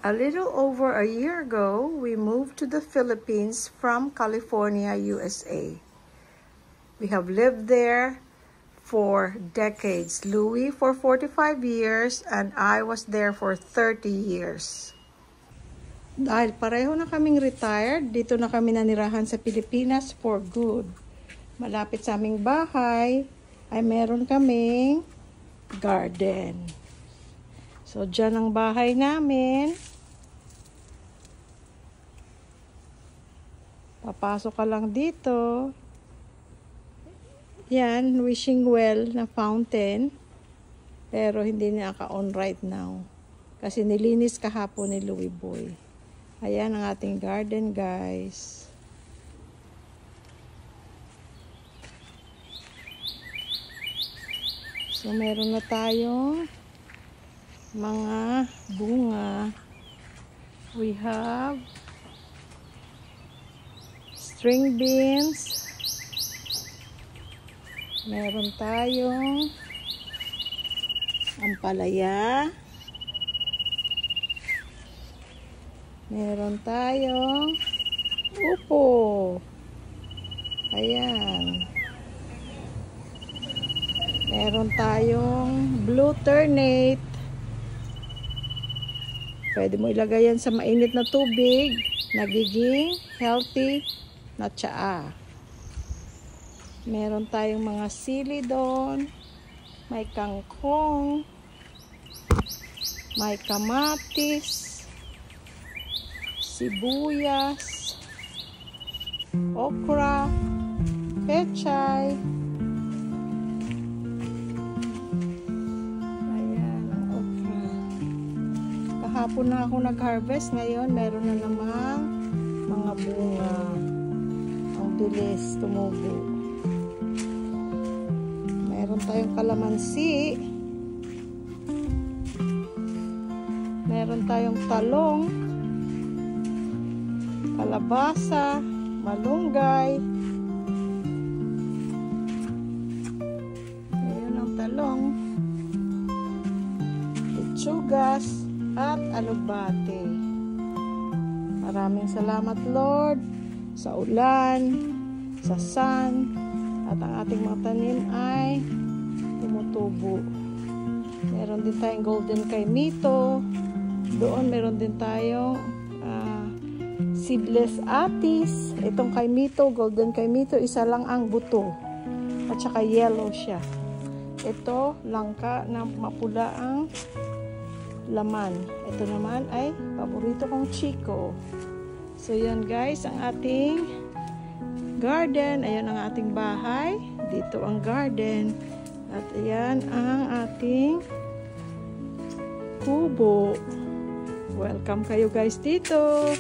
A little over a year ago, we moved to the Philippines from California, USA. We have lived there for decades. Louis for 45 years and I was there for 30 years. Dahil pareho na kaming retired, dito na kami nanirahan sa Pilipinas for good. Malapit sa aming bahay ay meron kaming garden. So, dyan ang bahay namin. Papasok ka lang dito. Yan, wishing well na fountain. Pero hindi niya ka-on right now. Kasi nilinis kahapon ni Louie Boy. Ayan ang ating garden, guys. So, meron na tayong mga bunga. We have string beans. Meron tayong ampalaya. Meron tayong upo. Ayan. Meron tayong blue ternate. Pwede mo ilagay yan sa mainit na tubig. Nagiging healthy na tsaa. Meron tayong mga sili doon. May kangkong. May kamatis. Sibuyas. Okra. Pechay. Ayan ang okra. Kahapon na ako nag-harvest. Ngayon meron na namang mga bunga. Ang bilis tumubo. Meron tayong kalamansi. Meron tayong talong, kalabasa, malunggay. Ayan ang talong, lechugas, at alugbate. Maraming salamat, Lord, sa ulan, sa sun, at ang ating mga tanim ay tumutubo. Meron din tayong golden kaimito. Doon meron din tayong seedless atis. Itong kaimito, golden kaimito, isa lang ang buto. At saka yellow siya. Ito, langka na mapula ang laman. Ito naman ay paborito kong chico. So yan guys, ang ating garden. Ayan ang ating bahay. Dito ang garden. At ayan ang ating kubo. Welcome kayo guys dito.